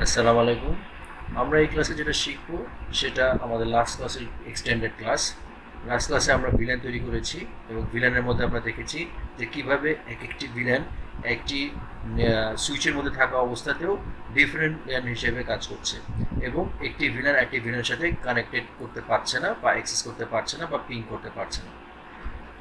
আসসালামু আলাইকুম। আমরা এই ক্লাসে যেটা শিখব সেটা আমাদের লাস্ট ক্লাসের এক্সটেন্ডেড ক্লাস। লাস্ট ক্লাসে আমরা ভিলেন তৈরি করেছি এবং ভিলেনের মধ্যে আমরা দেখেছি যে কিভাবে এক একটি ভিলেন একটি সুইচের মধ্যে থাকা অবস্থাতেও ডিফারেন্ট ভিলেন হিসেবে কাজ করছে এবং একটি ভিলেন একটি ভিলেনের সাথে কানেক্টেড করতে পারছে না বা অ্যাক্সেস করতে পারছে না বা পিং করতে পারছে না।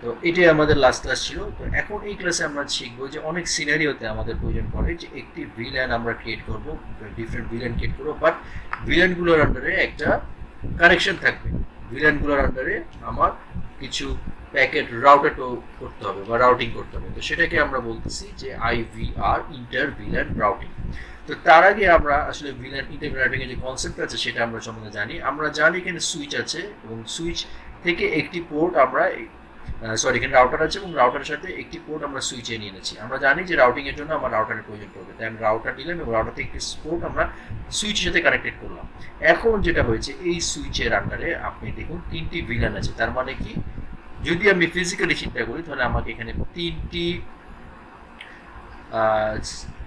তো এটাই আমাদের লাস্ট ক্লাস ছিল। তো এখন এই ক্লাসে আমরা শিখবো যে অনেক সিনারিওতে আমাদের প্রয়োজন পড়ে যে একটি ভিলেন আমরা ক্রিয়েট করব, ডিফারেন্ট ভিলেন ক্রিয়েট করবো, বাট ভিলেনগুলোর আন্ডারে একটা কানেকশন থাকবে। ভিলেনগুলোর আন্ডারে আমার কিছু প্যাকেট রাউটার করতে হবে বা রাউটিং করতে হবে। তো সেটাকে আমরা বলতেছি যে IVR, ইন্টার ভিলেন রাউটিং। তো তার আগে আমরা আসলে ভিলেন ইন্টার রাউটিং এর যে কনসেপ্ট আছে সেটা আমরা সম্বন্ধে জানি। আমরা জানি এখানে সুইচ আছে এবং সুইচ থেকে একটি পোর্ট আমরা এখানে রাউটার আছে এবং রাউটারের সাথে একটি পোর্ট আমরা সুইচে নিয়ে নিচ্ছি। আমরা জানি যে রাউটিং এর জন্য আমার রাউটারের প্রয়োজন পড়বে, তাই আমি রাউটার দিলাম এবং রাউটার থেকে একটি পোর্ট আমরা সুইচের সাথে কানেক্টেড করলাম। এখন যেটা হয়েছে, এই সুইচের আন্ডারে আপনি দেখুন তিনটি ভিলেন আছে। তার মানে কি, যদি আমি ফিজিক্যালি চিন্তা করি তাহলে আমাকে এখানে তিনটি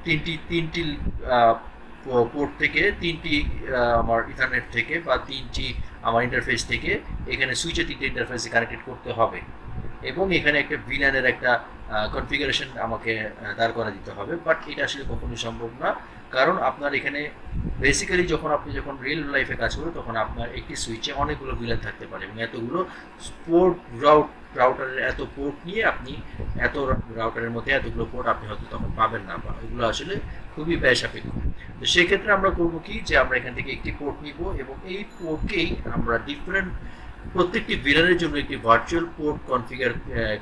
তিনটি তিনটি পোর্ট থেকে, তিনটি আমার ইথারনেট থেকে বা তিনটি আমার ইন্টারফেস থেকে এখানে সুইচে তিনটে ইন্টারফেসে কানেক্টেড করতে হবে এবং এখানে একটা ভিল্যানের একটা কনফিগারেশন আমাকে দাঁড় করা দিতে হবে। বাট এটা আসলে কখনোই সম্ভব না, কারণ আপনার এখানে বেসিক্যালি আপনি যখন রিয়েল লাইফে কাজ করবেন তখন আপনার একটি সুইচে অনেকগুলো ভিলেন থাকতে পারে এবং এতগুলো পোর্ট রাউটারের এত পোর্ট নিয়ে আপনি এত রাউটারের মধ্যে এতগুলো পোর্ট আপনি হয়তো তখন পাবেন না, বা এগুলো আসলে খুবই ব্যয় সাপেক্ষ। তো সেক্ষেত্রে আমরা করবো কি, যে আমরা এখান থেকে একটি পোর্ট নিব এবং এই পোর্টকেই আমরা ডিফারেন্ট প্রত্যেকটি ভিলেনের জন্য একটি ভার্চুয়াল পোর্ট কনফিগার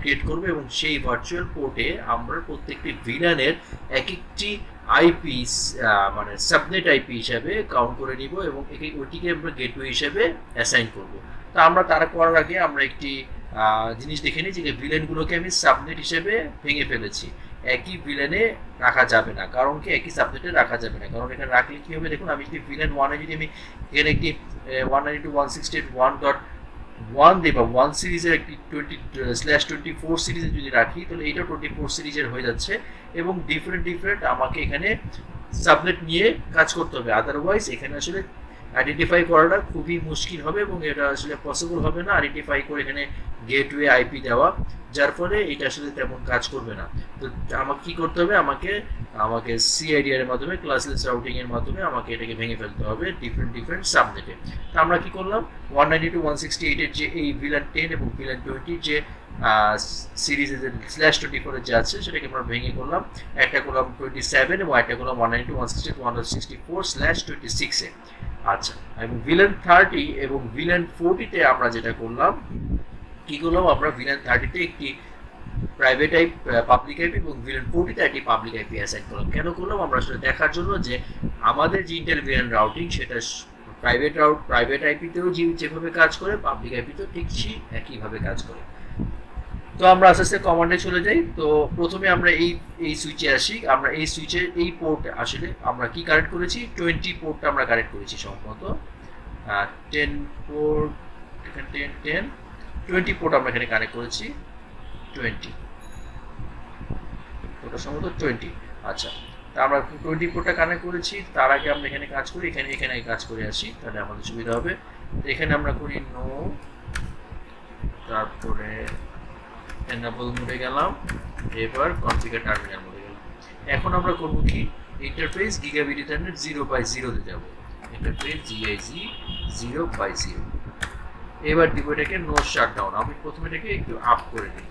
ক্রিয়েট করব এবং সেই ভার্চুয়াল পোর্টে আমরা প্রত্যেকটি ভিলেনের এক একটি আইপি মানে সাবনেট আইপি হিসাবে কাউন্ট করে নিব এবং ওইটিকে আমরা গেটওয়ে হিসেবে অ্যাসাইন করব। তো আমরা তারা করার আগে আমরা একটি জিনিস দেখে নিই যে ভিলেনগুলোকে আমি সাবনেট হিসেবে ভেঙে ফেলেছি। একই ভিলেনে রাখা যাবে না, কারণ কি একই সাবনেটে রাখা যাবে না, কারণ এখানে রাখলে কি হবে, দেখুন আমি যদি ভিলেন ওয়ানে যদি আমি এখানে একটি 192.168.1 দিই বা 1 সিরিজের একটি 20/24 সিরিজে যদি রাখি তাহলে এটা 24 সিরিজের হয়ে যাচ্ছে এবং ডিফারেন্ট আমাকে এখানে সাবনেট নিয়ে কাজ করতে হবে। আদারওয়াইজ এখানে আসলে আইডেন্টিফাই করাটা খুবই মুশকিল হবে এবং এটা আসলে পসিবল হবে না আইডেন্টিফাই করে এখানে গেটওয়ে আইপি দেওয়া, যার ফলে এটা আসলে তেমন কাজ করবে না। তো আমাকে কি করতে হবে, আমাকে আমাকে সিআইডিআর এর মাধ্যমে, ক্লাসলেস রাউটিং এর মাধ্যমে আমাকে এটাকে ভেঙে ফেলতে হবে ডিফারেন্ট সাবনেটে। তো আমরা কি করলাম, 192.168 এর যে এই ভিলেন 10 এবং ভিলেন 20 যে সিরিজে যে /24 এর যে আছে সেটাকে আমরা ভেঙে করলাম, একটা করলাম 27 এবং একটা করলাম 192.168.164/26 এ। আচ্ছা, এবং ভিলেন 30 এবং ভিলেন 40 তে আমরা যেটা করলাম, কি করলাম, আমরা ভিলেন 30 তে একটি প্রাইভেট আইপি, পাবলিক আইপি এবং ভিলেন 40 তে একটি পাবলিক আইপি অ্যাসাইন করলাম। কেন করলাম, আমরা আসলে দেখার জন্য যে আমাদের যে ইন্টার-ভিলেন রাউটিং সেটা প্রাইভেট আইপিতেও যেভাবে কাজ করে পাবলিক আইপিতেও ঠিক একইভাবে কাজ করে। তো আমরা আস্তে আস্তে কমান্ডে চলে যাই। তো প্রথমে আমরা এই সুইচে আসি। আমরা এই সুইচে এই পোর্ট আসলে আমরা কি কানেক্ট করেছি, 20 পোর্টটা আমরা কানেক্ট করেছি সম্ভবত। 10 পোর্ট, 20 পোর্ট আমরা এখানে কানেক্ট করেছি। 20 ওটা সম্ভবত 20। আচ্ছা, তা আমরা 20 পোর্টটা কানেক্ট করেছি। তার আগে আমরা এখানে কাজ করি, এখানে কাজ করে আসি, তাহলে আমাদের সুবিধা হবে। এখানে আমরা করি নো, তারপরে এনাবল মোডে গেলাম, এবার কনফিগার টার্মিনাল মোডে গেলাম। এখন আমরা করব কি, ইন্টারফেস গিগাবিট ইথারনেট 0/0 তে যাব। ইন্টারফেস জিআইজি 0/0। এবার দিব এটাকে নো শাটডাউন। আমি প্রথমে এটাকে একটু আপ করে নিই।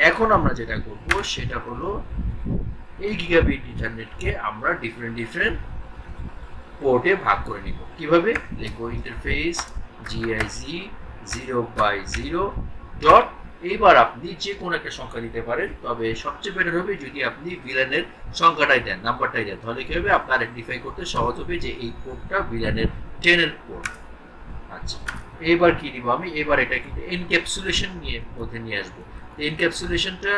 এখন আমরা যেটা করব সেটা হলো এই গিগাবিট ইথারনেটকে আমরা ডিফারেন্ট পোর্টে ভাগ করে নিব। কিভাবে লিখব, ইন্টারফেস জিআইজি 0/0 ডট, এইবার আপনি যে কোনো একটা সংখ্যা দিতে পারেন, তবে সবচেয়ে বেটার হবে যদি আপনি ভিলেনের সংখ্যাটাই দেন, নাম্বারটাই দেন, তাহলে কি হবে, আপনার আইডেন্টিফাই করতে সহজ হবে যে এই পোর্টটা ভিলেনের 10 এর পোর্ট। আচ্ছা, এবার কি দিব আমি, এবার এটা কিন্তু এনক্যাপসুলেশন মধ্যে নিয়ে আসবো। এনক্যাপসুলেশনটা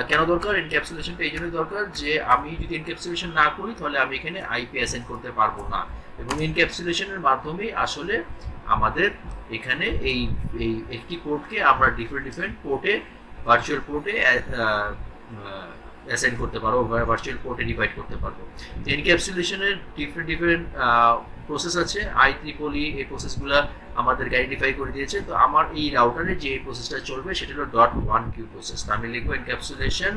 কেন দরকার, এনক্যাপসুলেশনটা এই জন্য দরকার যে আমি যদি এনক্যাপসুলেশন না করি তাহলে আমি এখানে আইপি অ্যাসাইন করতে পারবো না, এবং এনক্যাপসুলেশনের মাধ্যমে আসলে আমাদের এখানে এই একটি পোর্টকে আমরা ডিফারেন্ট পোর্টে, ভার্চুয়াল পোর্টে অ্যাসাইন করতে পারবো, ভার্চুয়াল পোর্টে ডিভাইড করতে পারবো। এনক্যাপসুলেশনের ডিফারেন্ট প্রসেস আছে, IEEE এই প্রসেসগুলো আমাদেরকে আইডেন্টিফাই করে দিয়েছে। তো আমার এই রাউটারে যে প্রসেসটা চলবে সেটা হলো .1Q প্রসেস। তো আমি লিখবো এনক্যাপসুলেশন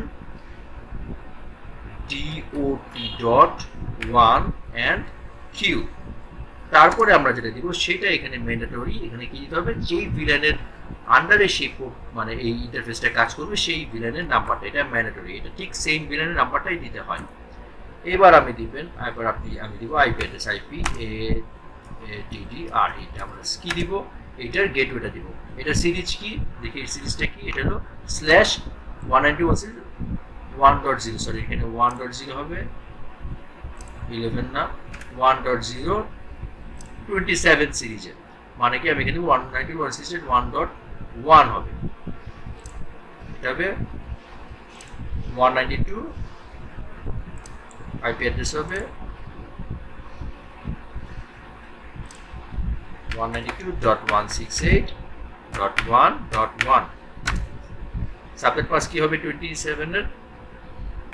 DOT.1 Q। তারপরে আমরা যেটা দিব সেটা এখানে ম্যান্ডেটরি, এখানে কি দিতে হবে, যেই ভিলেনের আন্ডারে সেই মানে এই ইন্টারফেসটা কাজ করবে সেই ভিলেনের নাম্বারটা, এটা ম্যান্ডেটরি, এটা ঠিক সেম ভিলেনের নাম্বারটাই দিতে হয়। এবার আমি দিব আইপি অ্যাড্রেস, IPADDR, এটা আমরা কি দিব, এটার গেটওয়েটা দিব। এটা সিরিজ কি দেখি, সিরিজটা কি, এটা হলো /191.0, সরি এখানে 1.0 হবে, 11 না, 1.0 27 সিরিজের, মানে কি আমি এখানে 191 সিরিজের 1.1 হবে, এটা হবে 192, আইপি অ্যাড্রেস হবে 192.168.1.1, সাবনেট মাস্ক কি হবে 27 এর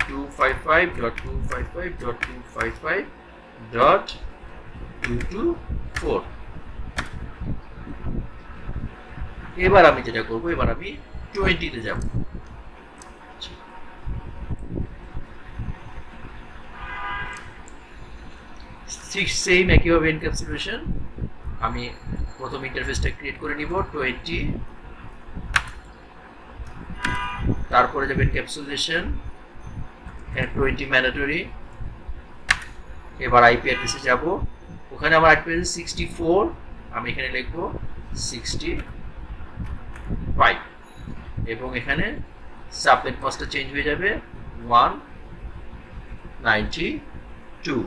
255.255.255.224। এবার আমি যেটা করব, এবার আমি 20 তে যাব। সেম একইভাবে এনক্যাপসুলেশন, আমি প্রথম ইন্টারফেসটা ক্রিয়েট করে নিব 20, তারপরে যাবে এনক্যাপসুলেশন, এখানে 20 ম্যান্ডেটরি। এবার আইপি অ্যাড্রেসে যাব, ওখানে আমার আইপি অ্যাড্রেস 64, আমি এখানে লিখব 65, এবং এখানে সাবনেট মাস্কটা চেঞ্জ হয়ে যাবে 192।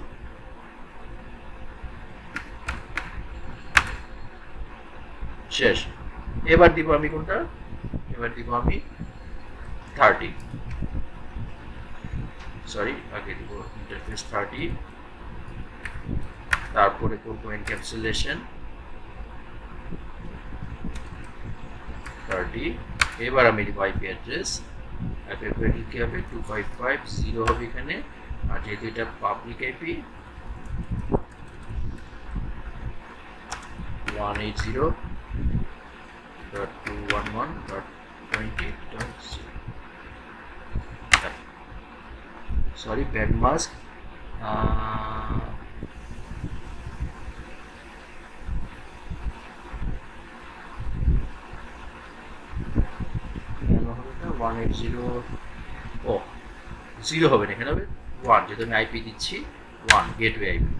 শেষ। এবার দিব আমি কোনটা, এবার দিব আমি 30, সরি আগে দিব ইন্টারফেস 30, তারপরে করব এনক্যাপসুলেশন 30। এবার আমি দিব আইপি অ্যাড্রেস, আইপি অ্যাড্রেস কি হবে 2550 হবে এখানে, আর যেহেতু এটা public IP 180.211.20.0, sorry bad mask, zero হবে না, এখানে হবে 1, যেহেতু আমি আইপি দিচ্ছি 1 গেটওয়ে আইপি।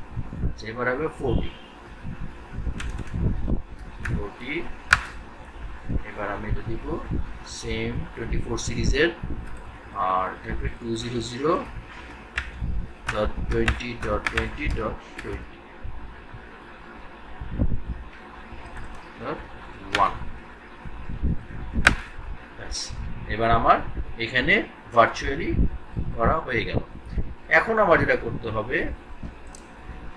আচ্ছা এবার হবে 40, এবার আমি এটা দিব সেম 24 সিরিজের, আর এটা 200.20.20.1। এবার আমার এখানে ভার্চুয়ালি করা হয়ে গেল। এখন আমার যেটা করতে হবে,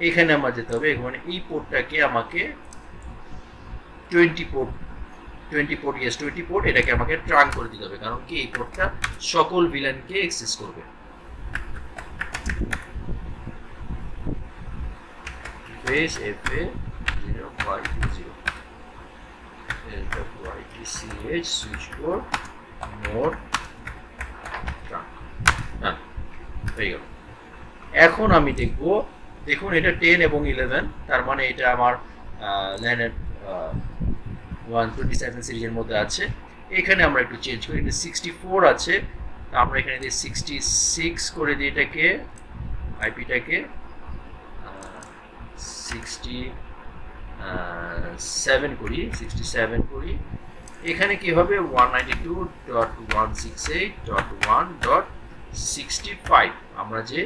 এখানে আমার যেতে হবে, এখানে এই পোর্টটাকে আমাকে 20 পোর্ট এটাকে আমাকে ট্রান করে দিতে হবে, কারণ কি এই পোর্টটা সকল ভিলেনকে অ্যাক্সেস করবে। বেস FA0Y0 LWITCH switch port node ট্রান, হ্যাঁ হয়ে গেল। এখন আমি দেখব, দেখুন এটা 10 এবং 11, তার মানে এটা আমার ল্যানের 127 সিরিজের মধ্যে আছে। এখানে আমরা একটু চেঞ্জ করি, এটা 64 আছে, আমরা এখানে দিয়ে 66 করে দিই, এটাকে আইপিটাকে 67 করি, 67 করি। এখানে কি হবে 192.168.1.65, আমরা যে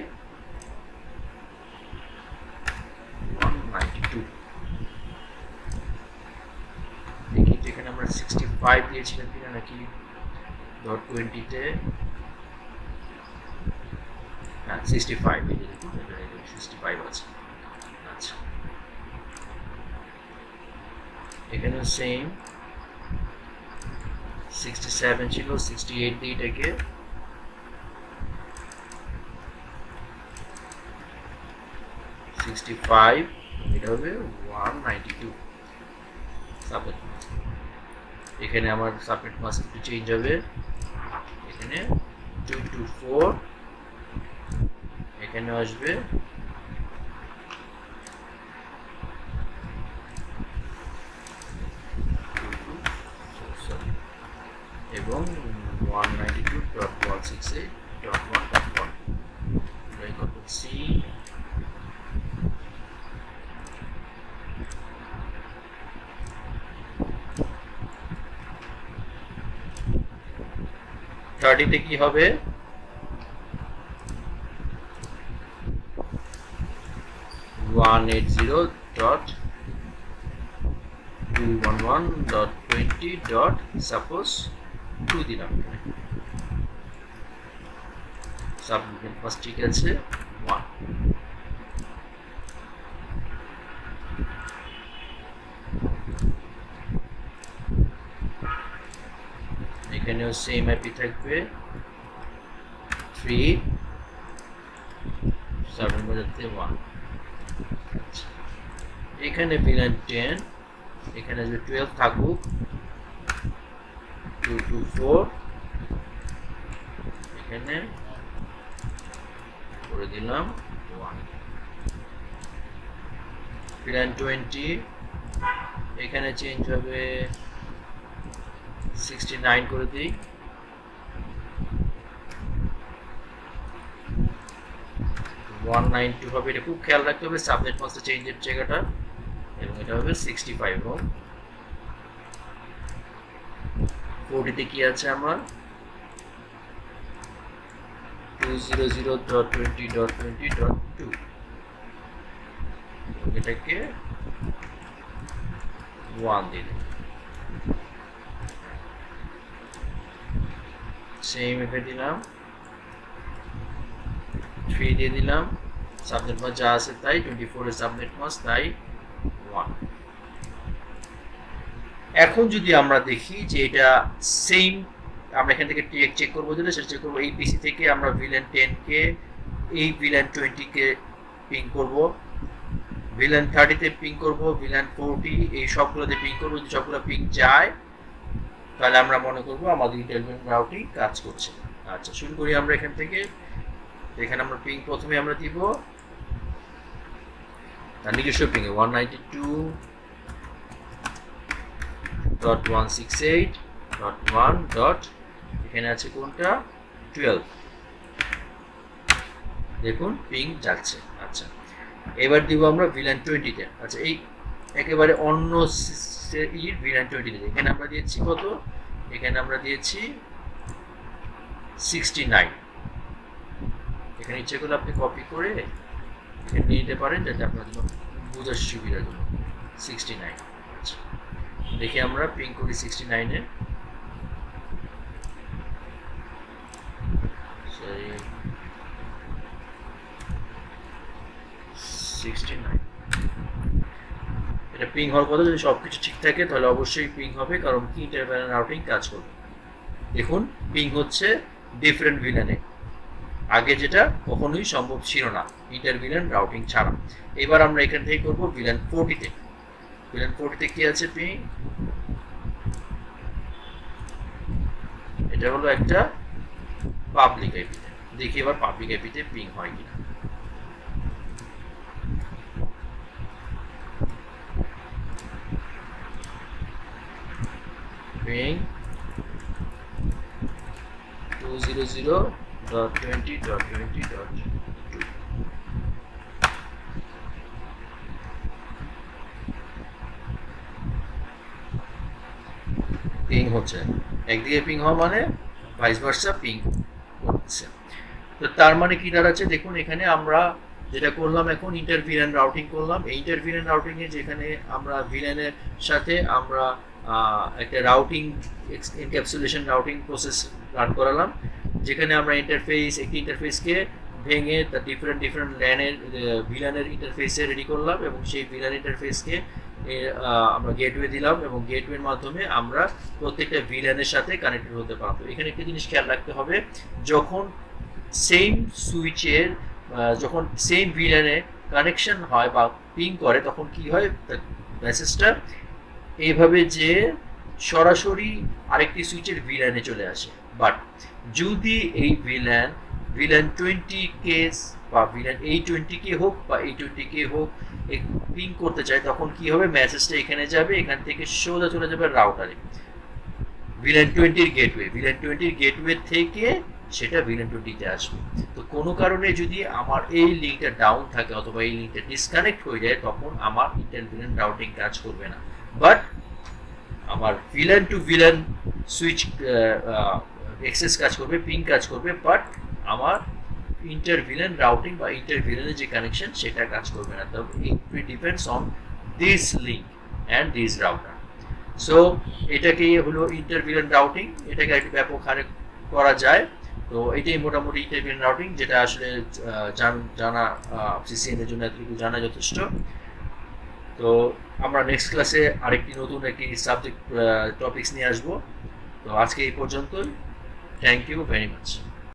192 দেখি এখানে আমরা 65 দিয়েছিলাম কিনা, নাকি .20 তে, হ্যাঁ 65, এই যে দেখুন এখানে 65 আছে। আচ্ছা এখানে সেম 67 ছিল, 68 দিয়ে এটাকে 65, এটা হবে 192 সাবনেট মাস্ক। এখানে আমার সাবনেট মাস্ক একটু চেঞ্জ হবে, এখানে 224, এখানে আসবে 22 এবং 192.168.1.1 সি। থার্টিতে কি হবে, 180.211.20.suppose 2 দিলাম, সাবনেট মাস্ক ঠিক আছে 1। এখানেও সেম আইপি থাকবে 3 সাবনেট বাজাতে 1। এখানে VLAN 10, এখানে আসবে 12 থাকুক 224, এখানে করে দিলাম 1। VLAN 20, এখানে চেঞ্জ হবে 69 করে দিই, $192 হবে। এটা খুব খেয়াল রাখতে হবে সাবনেট মাস্কের চেঞ্জের জায়গাটা, এবং এটা হবে 65 এবং 40 কি আছে আমার 200.20.20.2, এটাকে 1 দিয়ে দিই। সেম এখানে দিলাম 3 দিয়ে দিলাম, সাবনেট মাস্ক যা আছে তাই 24 এর সাবনেট মাস্ক তাই 1। এখন যদি আমরা দেখি যে এটা সেম, আমরা এখান থেকে চেক করবো, যেটা সেটা চেক করবো এই পিসি থেকে আমরা VLAN 10 কে এই VLAN 20 কে পিং করব, VLAN 30 তে পিং করব, VLAN 40 এই সবগুলোতে পিং করব। যদি সবগুলো পিং যায় তাহলে আমরা মনে করব আমাদের ইন্টার-VLAN রাউটিং কাজ করছে। আচ্ছা, শুরু করি আমরা এখান থেকে। এখানে আমরা পিং প্রথমে আমরা দিব তার নিজস্ব পিং 192.168.1. এখানে আছে কোনটা 12, দেখুন পিং যাচ্ছে। আচ্ছা, এবার দিব আমরা VLAN 20 তে। আচ্ছা, এই একেবারে অন্য VLAN 20 তে এখানে আমরা দিয়েছি কত, এখানে আমরা দিয়েছি 69। এখানে ইচ্ছে করলে আপনি কপি করে এখানে নিয়ে নিতে পারেন, যাতে আপনার জন্য বোঝার সুবিধার জন্য 69। আচ্ছা, দেখি আমরা পিং করি 69 এ, সরি 69। এটা পিং হওয়ার কথা, যদি সবকিছু ঠিক থাকে তাহলে অবশ্যই পিং হবে, কারণ কি ইন্টার-VLAN রাউটিং কাজ করবে। দেখুন পিং হচ্ছে ডিফারেন্ট VLAN-এ, আগে যেটা কখনোই সম্ভব ছিল না ইন্টার-VLAN রাউটিং ছাড়া। এবার আমরা এখান থেকে করব VLAN 40 তে। VLAN 40 তে কি আছে পিং, এটা হলো একটা পাবলিক আইপি। দেখি এবার পাবলিক আইপিতে পিং হয় কিনা। পিং 200.20.20.2, পিং হচ্ছে। একদিকে পিং হওয়া মানে ভাইস ভার্সা পিং হচ্ছে। তো তার মানে কি দাঁড়াচ্ছে, দেখুন এখানে আমরা যেটা করলাম এখন ইন্টার-VLAN রাউটিং করলাম। এই ইন্টার-VLAN রাউটিং এ যেখানে আমরা VLAN এর সাথে আমরা একটা routing encapsulation routing process run করালাম, যেখানে আমরা একটি ইন্টারফেসকে ভেঙে তার ডিফারেন্ট ল্যানের VLAN এর ইন্টারফেসে রেডি করলাম, এবং সেই VLAN ইন্টারফেসকে আমরা গেটওয়ে দিলাম, এবং গেটওয়ের মাধ্যমে আমরা প্রত্যেকটা VLAN এর সাথে কানেক্টেড হতে পারবো। এখানে একটা জিনিস খেয়াল রাখতে হবে, যখন সেম সুইচের যখন সেম VLAN-এ কানেকশন হয় বা পিং করে তখন কি হয়, মেসেজটা এইভাবে যে সরাসরি আরেকটি সুইচের ভিল্যানে চলে আসে। বাট যদি এই ভিল্যান 20 কেস বা ভিল্যান A20 কে হোক বা A20 কে হোক পিং করতে চায়, তখন কি হবে, মেসেজটা এখানে যাবে, এখান থেকে সোজা চলে যাবে রাউটারে, ভিল্যান 20 গেটওয়ে থেকে সেটা ভিল্যান 20 তে আসবে। তো কোনো কারণে যদি আমার এই লিঙ্কটা ডাউন থাকে অথবা এই লিঙ্কটা ডিসকানেক্ট হয়ে যায়, তখন আমার ইন্টার ভিল্যান রাউটিং কাজ করবে না। বাট আমার ভিল্যান টু ভিল্যান সুইচ এক্সেস কাজ করবে, পিং কাজ করবে, বাট আমার ইন্টার ভিল্যান রাউটিং বা ইন্টার ভিল্যানের যে কানেকশন সেটা কাজ করবে না। তো it depends on this link and this router. So এটাকে হলো ইন্টার ভিল্যান রাউটিং, এটাকে একটু ব্যাপক হারে করা যায়। তো এটাই মোটামুটি ইন্টার ভিল্যান রাউটিং, যেটা আসলে জানা সিসিএন এর জন্য এতটুকু জানা যথেষ্ট। তো আমরা নেক্সট ক্লাসে আরেকটি নতুন একটি সাবজেক্ট টপিকস নিয়ে আসবো। তো আজকে এই পর্যন্তই। Thank you very much.